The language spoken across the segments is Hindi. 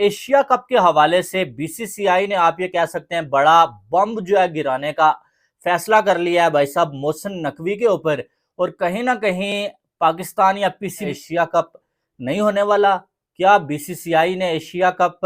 एशिया कप के हवाले से बीसीसीआई ने आप ये कह सकते हैं बड़ा बम जो है गिराने का फैसला कर लिया है भाई साहब मोहसिन नकवी के ऊपर। और कहीं ना कहीं पाकिस्तान या पीसी एशिया कप नहीं होने वाला। क्या बीसीसीआई ने एशिया कप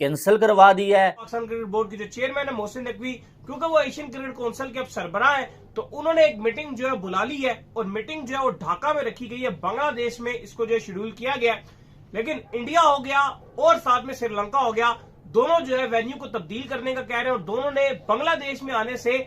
कैंसिल करवा दिया है? पाकिस्तान क्रिकेट बोर्ड के जो चेयरमैन है मोहसिन नकवी, क्योंकि वो एशियन क्रिकेट काउंसिल के अब सरबराह है, तो उन्होंने एक मीटिंग जो है बुला ली है और मीटिंग जो है वो ढाका में रखी गई है। बांग्लादेश में इसको जो है शेड्यूल किया गया, लेकिन इंडिया हो गया और साथ में श्रीलंका हो गया, दोनों जो है वेन्यू को तब्दील करने का कह रहे हैं और दोनों ने बांग्लादेश में आने से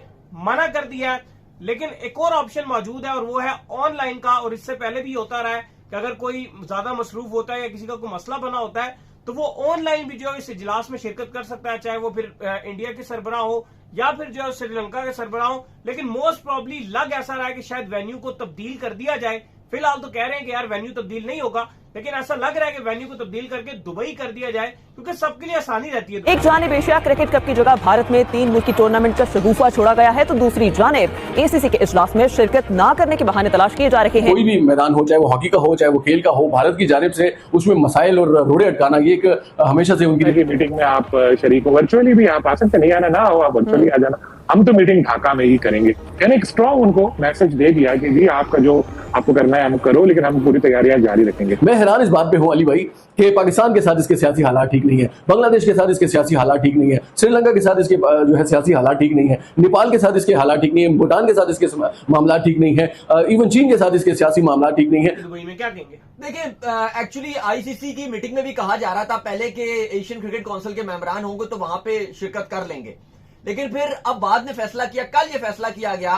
मना कर दिया है। लेकिन एक और ऑप्शन मौजूद है और वो है ऑनलाइन का। और इससे पहले भी होता रहा है कि अगर कोई ज्यादा मसरूफ होता है या किसी का कोई मसला बना होता है तो वो ऑनलाइन भी जो है इस इजलास में शिरकत कर सकता है, चाहे वो फिर इंडिया के सरबराह हो या फिर जो है श्रीलंका के सरबराह हो। लेकिन मोस्ट प्रॉब्ली लग ऐसा रहा है कि शायद वेन्यू को तब्दील कर दिया जाए। फिलहाल तो कह रहे हैं कि यार वेन्यू तब्दील नहीं होगा, लेकिन ऐसा लग रहा है कि वेन्यू को तब्दील करके दुबई कर दिया जाए, क्योंकि सबके लिए आसानी रहती है। एक जानिब एशिया क्रिकेट कप की जगह भारत में 3 मुल्की टूर्नामेंट का शगुफा छोड़ा गया है, तो दूसरी जानिब एसीसी के इजलास में शिरकत न करने के बहाने तलाश किए जा रहे हैं। कोई भी मैदान हो, चाहे वो हॉकी का हो, चाहे वो खेल का हो, भारत की जानिब से उसमें मसाइल और रोड़े अटकाना ये एक हमेशा से उनकी मीटिंग में आप शरीक हो। वर्चुअली भी आप आ सकते, नहीं आना ना हो, आप वर्चुअली आ जाना। हम तो मीटिंग ढाका में ही करेंगे। यानी एक स्ट्रॉन्ग उनको मैसेज दे दिया कि जी आपका जो आपको करना है हम करो, लेकिन हम पूरी तैयारियां जारी रखेंगे। मैं हैरान इस बात पे हूं अली भाई कि पाकिस्तान के साथ इसके सियासी हालात ठीक नहीं है, बांग्लादेश के साथ इसके सियासी हालात ठीक नहीं है, श्रीलंका के साथ इसके जो है सियासी हालात ठीक नहीं है, नेपाल के साथ इसके हालात ठीक नहीं है, भूटान के साथ इसके मामला ठीक नहीं है, इवन चीन के साथ इसके सियासी मामला ठीक नहीं है। दुबई में क्या कहेंगे? देखिए एक्चुअली आईसीसी की मीटिंग में भी कहा जा रहा था पहले के एशियन क्रिकेट काउंसिल के मेंबरान होंगे तो वहां पे शिरकत कर लेंगे, लेकिन फिर अब बाद में फैसला किया, कल ये फैसला किया गया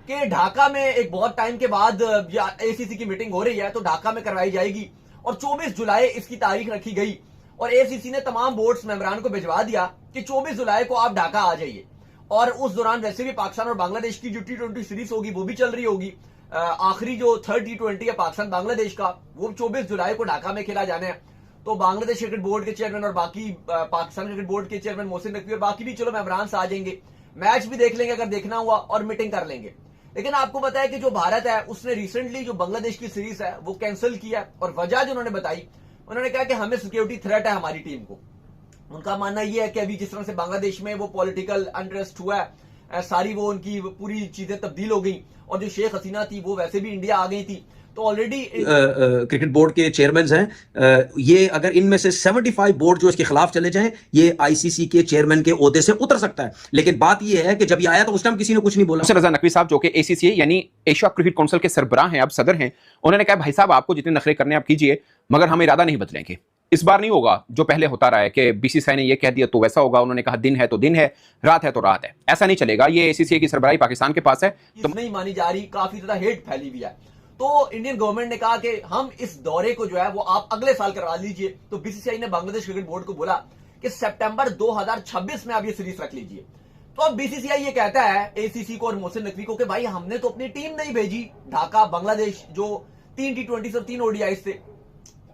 कि ढाका में एक बहुत टाइम के बाद एसीसी की मीटिंग हो रही है तो ढाका में करवाई जाएगी और 24 जुलाई इसकी तारीख रखी गई। और एसीसी ने तमाम बोर्ड्स मेंबरान को भिजवा दिया कि 24 जुलाई को आप ढाका आ जाइए। और उस दौरान वैसे भी पाकिस्तान और बांग्लादेश की जो T20 सीरीज होगी वो भी चल रही होगी। आखिरी जो थर्ड T20 है पाकिस्तान बांग्लादेश का वो 24 जुलाई को ढाका में खेला जाना है। तो बांग्लादेश क्रिकेट बोर्ड के चेयरमैन और बाकी पाकिस्तान क्रिकेट बोर्ड के चेयरमैन मोहसिन नकवी और बाकी भी चलो मेंबरान से आ जाएंगे, मैच भी देख लेंगे अगर देखना हुआ और मीटिंग कर लेंगे। लेकिन आपको पता है कि जो भारत है उसने रिसेंटली जो बांग्लादेश की सीरीज है वो कैंसिल किया और वजह जो उन्होंने बताई, उन्होंने कहा कि हमें सिक्योरिटी थ्रेट है हमारी टीम को। उनका मानना यह है कि अभी जिस तरह से बांग्लादेश में वो पॉलिटिकल अनरेस्ट हुआ है, सारी वो उनकी पूरी चीजें तब्दील हो गई और जो शेख हसीना थी वो वैसे भी इंडिया आ गई थी, तो ऑलरेडी क्रिकेट बोर्ड के चेयरमैन हैं, ये अगर इनमें से 75 बोर्ड जो इसके खिलाफ चले जाएं, ये आईसीसी के चेयरमैन के ओहदे से उतर सकता है। लेकिन बात ये है कि जब ये आया तो उस टाइम किसी ने कुछ नहीं बोला। रजा नकवी साहब जो कि एसीसी यानी एशिया क्रिकेट काउंसिल के सरबराह हैं, अब सदर हैं, उन्होंने कहा भाई साहब आपको जितने नखरे करने आप कीजिए, मगर हम इरादा नहीं बदलेंगे। इस बार नहीं होगा जो पहले होता रहा है कि बीसीसीआई ने ये कह दिया तो वैसा होगा। उन्होंने कहा दिन है तो दिन है, रात है तो रात है, ऐसा नहीं चलेगा। ये एसीसी की सरबराही पाकिस्तान के पास है तो नहीं मानी जा रही, काफी ज्यादा हेट फैली हुई है। तो इंडियन गवर्नमेंट ने कहा कि हम इस दौरे को जो है वो आप अगले साल करवा लीजिए। तो बीसीसीआई ने बांग्लादेश क्रिकेट बोर्ड को बोला कि सितंबर 2026 में आप ये सीरीज रख लीजिए। तो अब बीसीसीआई ये कहता है एसीसी को और मोहसिन नकवी को कि भाई हमने तो अपनी टीम नहीं भेजी ढाका बांग्लादेश जो 3 T20 और 3 ODI थे,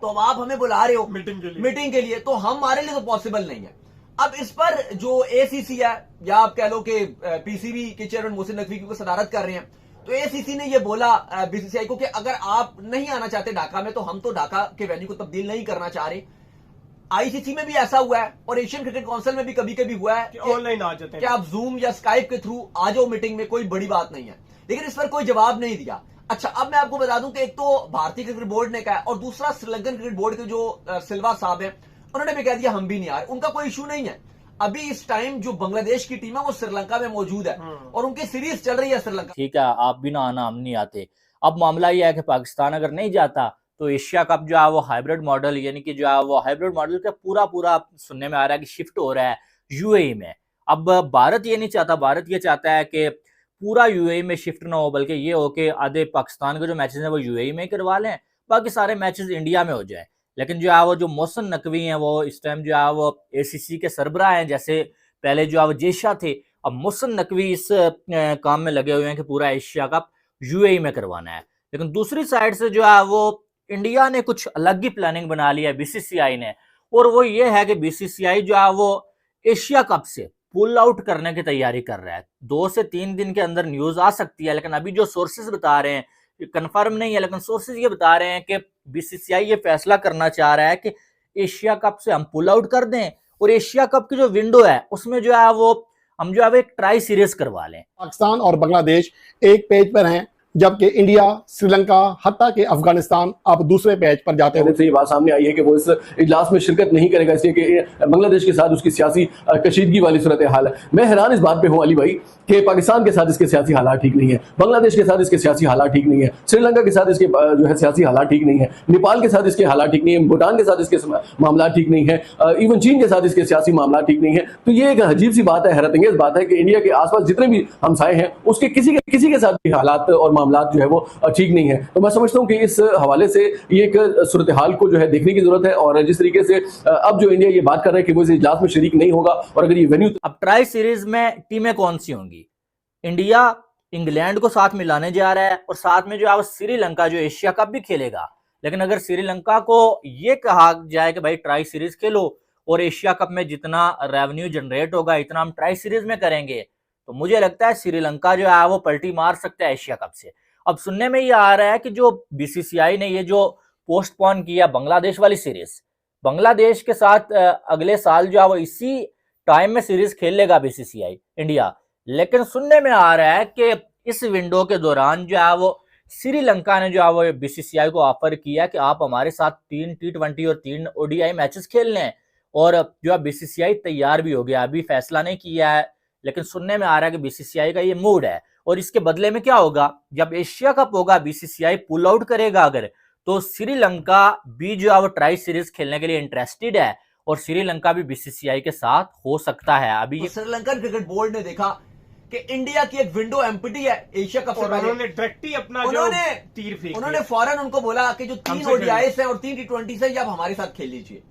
तो अब आप हमें बुला रहे हो मीटिंग के लिए, तो हमारे लिए तो पॉसिबल नहीं है। अब इस पर जो एसीसी है या आप कह लो कि पीसीबी के चेयरमैन मोहसिन नकवी की सदारत कर रहे हैं, तो एसीसी ने ये बोला बीसीसीआई को कि अगर आप नहीं आना चाहते ढाका में तो हम तो ढाका के वेन्यू को तब्दील नहीं करना चाह रहे। आईसीसी में भी ऐसा हुआ है और एशियन क्रिकेट काउंसिल में भी कभी कभी हुआ है कि ऑनलाइन आ जाते हैं कि आप जूम या स्काइप के थ्रू आ जाओ मीटिंग में, कोई बड़ी बात नहीं है। लेकिन इस पर कोई जवाब नहीं दिया। अच्छा, अब मैं आपको बता दूं कि एक तो भारतीय क्रिकेट बोर्ड ने कहा और दूसरा श्रीलंकन क्रिकेट बोर्ड के जो सिल्वा साहब हैं उन्होंने भी कह दिया हम भी नहीं आ रहे। उनका कोई इशू नहीं है। अभी इस टाइम जो बांग्लादेश की टीम है वो श्रीलंका में मौजूद है और उनकी सीरीज चल रही है श्रीलंका। ठीक है, आप भी ना आना हम नहीं आते। अब मामला यह है कि पाकिस्तान अगर नहीं जाता तो एशिया कप जो है वो हाइब्रिड मॉडल यानी कि जो है वो हाइब्रिड मॉडल का पूरा सुनने में आ रहा है कि शिफ्ट हो रहा है यूएई में। अब भारत ये नहीं चाहता, भारत ये चाहता है कि पूरा यूएई में शिफ्ट ना हो, बल्कि ये हो कि आधे पाकिस्तान के जो मैचेस हैं वो यूएई में करवा लें, बाकी सारे मैचेस इंडिया में हो जाए। लेकिन जो है वो जो मोहसिन नकवी हैं वो इस टाइम जो है वो एसीसी के सरबराह हैं, जैसे पहले जो है वो जेशा थे, अब मोहसिन नकवी इस काम में लगे हुए हैं कि पूरा एशिया कप यूएई में करवाना है। लेकिन दूसरी साइड से जो है वो इंडिया ने कुछ अलग ही प्लानिंग बना ली है बीसीसीआई ने, और वो ये है कि बीसीसीआई जो है वो एशिया कप से पुल आउट करने की तैयारी कर रहा है। 2 से 3 दिन के अंदर न्यूज आ सकती है, लेकिन अभी जो सोर्सेज बता रहे हैं कंफर्म नहीं है, लेकिन सोर्सेज ये बता रहे हैं कि बीसीसीआई ये फैसला करना चाह रहा है कि एशिया कप से हम पुल आउट कर दें और एशिया कप की जो विंडो है उसमें जो है वो हम जो है वो एक ट्राई सीरीज करवा लें। पाकिस्तान और बांग्लादेश एक पेज पर हैं, जबकि इंडिया, श्रीलंका, हत्ता के अफगानिस्तान अब दूसरे पेज पर जाते हैं। से ये बात सामने आई है कि वो इस इजलास में शिरकत नहीं करेगा इसलिए कि बांग्लादेश के साथ उसकी सियासी कशीदगी वाली सूरत हाल है। मैं हैरान इस बात पे हूँ अली भाई कि पाकिस्तान के साथ इसके सियासी हालात ठीक नहीं है, बांग्लादेश के साथ इसके सियासी हालात ठीक नहीं है, श्रीलंका के साथ इसके जो है सियासी हालात ठीक नहीं है, नेपाल के साथ इसके हालात ठीक नहीं है, भूटान के साथ इसके मामला ठीक नहीं है, इवन चीन के साथ इसके सियासी मामला ठीक नहीं है। तो ये एक अजीब सी बात है, हैरतअंगेज बात है कि इंडिया के आसपास जितने भी हमसाए हैं उसके किसी के साथ भी हालात और मामला जो है वो ठीक नहीं है। तो मैं समझता हूं कि इस हवाले से ये एक सूरत हाल को जो है देखने की जरूरत है और जिस तरीके से अब जो इंडिया ये बात कर रहा है कि वो इस इजलास में शरीक नहीं होगा और अगर ये वेन्यू अब ट्राई सीरीज में टीमें कौन सी होंगी? इंडिया इंग्लैंड को साथ में लाने जा रहा है और साथ में जो है श्रीलंका जो एशिया कप भी खेलेगा। लेकिन अगर श्रीलंका को ये कहा जाए कि भाई ट्राई सीरीज खेलो और एशिया कप में जितना रेवेन्यू जनरेट होगा इतना हम ट्राई सीरीज में करेंगे, तो मुझे लगता है श्रीलंका जो है वो पलटी मार सकता है एशिया कप से। अब सुनने में ये आ रहा है कि जो बीसीसीआई ने ये जो पोस्टपोन किया बांग्लादेश वाली सीरीज, बांग्लादेश के साथ अगले साल जो है वो इसी टाइम में सीरीज खेल लेगा बीसीसीआई इंडिया। लेकिन सुनने में आ रहा है कि इस विंडो के दौरान जो है वो श्रीलंका ने जो है वो बीसीसीआई को ऑफर किया कि आप हमारे साथ 3 T20 और 3 ODI मैचेस खेल लें, और जो है बीसीसीआई तैयार भी हो गया। अभी फैसला नहीं किया है लेकिन सुनने में आ रहा है कि बीसीसीआई का ये मूड है। और इसके बदले में क्या होगा, जब एशिया कप होगा बीसीसीआई पुल आउट करेगा अगर, तो श्रीलंका भी जो है वो ट्राई सीरीज खेलने के लिए इंटरेस्टेड है और श्रीलंका भी बीसीसीआई के साथ हो सकता है। अभी तो श्रीलंकन क्रिकेट बोर्ड ने देखा कि इंडिया की एक विंडो एम्प्टी है एशिया कप से पहले, उन्होंने डायरेक्ट ही अपना जो तीर फेंक उन्होंने फौरन उनको बोला कि जो 3 ODIs हैं और 3 T20 हैं ये आप हमारे साथ खेल लीजिए।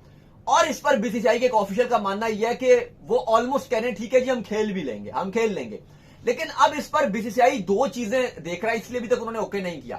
और इस पर बीसीसीआई के एक ऑफिशियल का मानना यह है कि वो ऑलमोस्ट कह रहे हैं ठीक है जी हम खेल लेंगे। लेकिन अब इस पर बीसीसीआई 2 चीजें देख रहा है, इसलिए अभी तक उन्होंने ओके नहीं किया।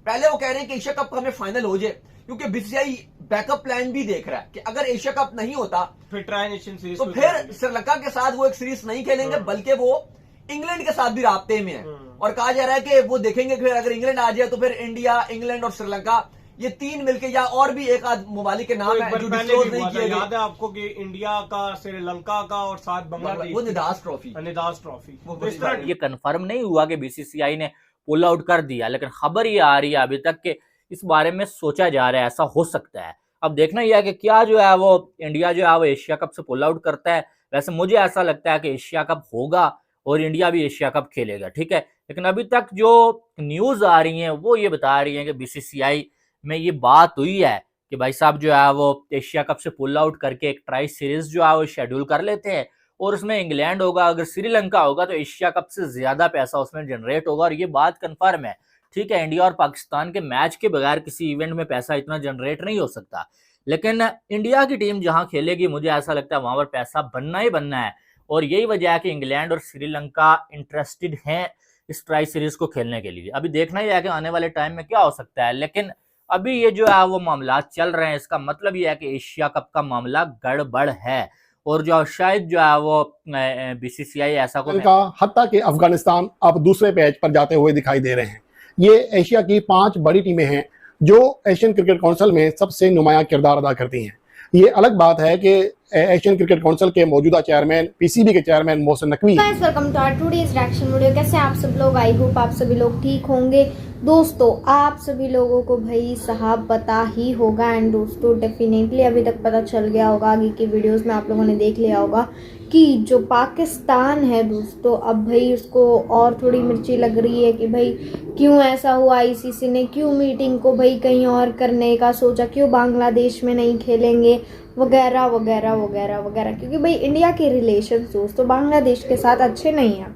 पहले वो कह रहे हैं कि एशिया कप हमें फाइनल हो जाए, क्योंकि बीसीसीआई बैकअप प्लान भी देख रहा है कि अगर एशिया कप नहीं होता फिर ट्राई नेशन सीरीज तो फिर श्रीलंका के साथ वो एक सीरीज नहीं खेलेंगे, बल्कि वो इंग्लैंड के साथ भी राब्ते में है। और कहा जा रहा है कि वो देखेंगे फिर अगर इंग्लैंड आ जाए तो फिर इंडिया, इंग्लैंड और श्रीलंका ये 3 मिलके, या और भी एक आध ममालिक के नाम है जो डिस्क्लोज नहीं किए गए। याद है आपको कि इंडिया का, श्रीलंका का और साथ बांग्लादेश, वो निदास ट्रॉफी ये कंफर्म नहीं हुआ कि बीसीसीआई ने पुल आउट कर दिया, लेकिन खबर ये आ रही है अभी तक कि इस बारे में सोचा जा रहा है ऐसा हो सकता है। अब देखना यह है कि क्या जो है वो इंडिया जो है वो एशिया कप से पुल आउट करता है। वैसे मुझे ऐसा लगता है कि एशिया कप होगा और इंडिया भी एशिया कप खेलेगा, ठीक है। लेकिन अभी तक जो न्यूज आ रही है वो ये बता रही है कि बीसीसीआई में ये बात हुई है कि भाई साहब जो है वो एशिया कप से पुल आउट करके एक ट्राई सीरीज जो है वो शेड्यूल कर लेते हैं और उसमें इंग्लैंड होगा, अगर श्रीलंका होगा तो एशिया कप से ज्यादा पैसा उसमें जनरेट होगा। और ये बात कंफर्म है, ठीक है। इंडिया और पाकिस्तान के मैच के बगैर किसी इवेंट में पैसा इतना जनरेट नहीं हो सकता, लेकिन इंडिया की टीम जहां खेलेगी मुझे ऐसा लगता है वहां पर पैसा बनना ही बनना है। और यही वजह है कि इंग्लैंड और श्रीलंका इंटरेस्टेड हैं इस ट्राई सीरीज को खेलने के लिए। अभी देखना ही है कि आने वाले टाइम में क्या हो सकता है, लेकिन अभी ये जो है वो मामला चल रहे हैं, इसका मतलब ये है कि एशिया कप का मामला गड़बड़ है और जो शायद जो है वो बीसीसीआई ऐसा को हत्ता के अफगानिस्तान अब दूसरे पेज पर जाते हुए दिखाई दे रहे हैं। ये एशिया की 5 बड़ी टीमें हैं जो एशियन क्रिकेट काउंसिल में सबसे नुमायां किरदार अदा करती हैं। ये अलग बात है कि एशियन क्रिकेट काउंसिल के मौजूदा चेयरमैन, पीसीबी के chairman Mohsin Naqvi. Welcome to our today's reaction video. कैसे आप सब लोग? आई होप आप सभी लोग ठीक होंगे। दोस्तों आप सभी लोगों को भाई साहब पता ही होगा, एंड दोस्तों डेफिनेटली अभी तक पता चल गया होगा, आगे की वीडियोस में आप लोगों ने देख लिया होगा कि जो पाकिस्तान है दोस्तों अब भाई उसको और थोड़ी मिर्ची लग रही है कि भाई क्यों ऐसा हुआ, आईसीसी ने क्यों मीटिंग को भाई कहीं और करने का सोचा, क्यों बांग्लादेश में नहीं खेलेंगे वगैरह वगैरह वगैरह वगैरह। क्योंकि भाई इंडिया के रिलेशन दोस्तों बांग्लादेश के साथ अच्छे नहीं हैं,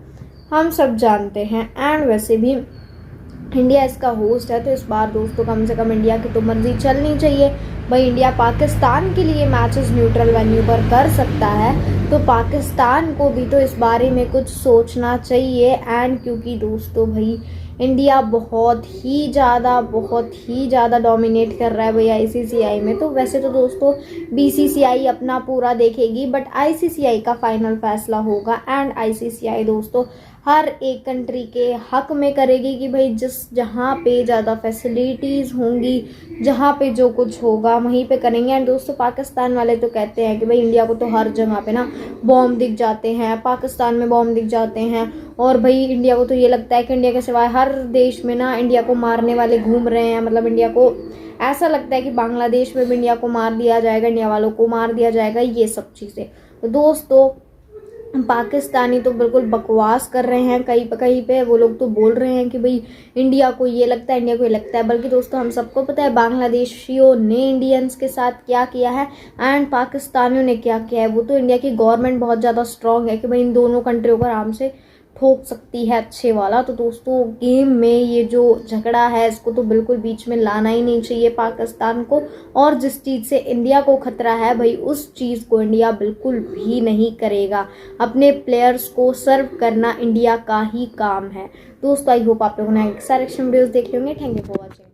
हम सब जानते हैं। एंड वैसे भी इंडिया इसका होस्ट है, तो इस बार दोस्तों कम से कम इंडिया की तो मर्जी चलनी चाहिए। भाई इंडिया पाकिस्तान के लिए मैचेस न्यूट्रल वेन्यू पर कर सकता है, तो पाकिस्तान को भी तो इस बारे में कुछ सोचना चाहिए। एंड क्योंकि दोस्तों भाई इंडिया बहुत ही ज़्यादा डोमिनेट कर रहा है भाई आईसीसीआई में। तो वैसे तो दोस्तों बीसीसीआई अपना पूरा देखेगी, बट आईसीसीआई का फाइनल फैसला होगा। एंड आईसीसीआई दोस्तों हर एक कंट्री के हक में करेगी कि भाई जहाँ पे ज़्यादा फैसिलिटीज़ होंगी, जहाँ पे जो कुछ होगा वहीं पे करेंगे। एंड दोस्तों पाकिस्तान वाले तो कहते हैं कि भाई इंडिया को तो हर जगह पे ना बॉम्ब दिख जाते हैं, पाकिस्तान में बॉम्ब दिख जाते हैं, और भाई इंडिया को तो ये लगता है कि इंडिया के सिवाय हर देश में ना इंडिया को मारने वाले घूम रहे हैं। मतलब इंडिया को ऐसा लगता है कि बांग्लादेश में भी इंडिया को मार दिया जाएगा, इंडिया वालों को मार दिया जाएगा, ये सब चीज़ें। तो दोस्तों पाकिस्तानी तो बिल्कुल बकवास कर रहे हैं, कहीं पे वो लोग तो बोल रहे हैं कि भाई इंडिया को ये लगता है, इंडिया को ये लगता है। बल्कि दोस्तों हम सबको पता है बांग्लादेशियों ने इंडियंस के साथ क्या किया है एंड पाकिस्तानियों ने क्या किया है। वो तो इंडिया की गवर्नमेंट बहुत ज़्यादा स्ट्रांग है कि भाई इन दोनों कंट्रियों को आराम से ठोक सकती है अच्छे वाला। तो दोस्तों गेम में ये जो झगड़ा है इसको तो बिल्कुल बीच में लाना ही नहीं चाहिए पाकिस्तान को। और जिस चीज़ से इंडिया को खतरा है भाई उस चीज़ को इंडिया बिल्कुल भी नहीं करेगा। अपने प्लेयर्स को सर्व करना इंडिया का ही काम है। दोस्तों आई होप आप लोगों ने सारे वीडियोस देख होंगे। Thank you for watching.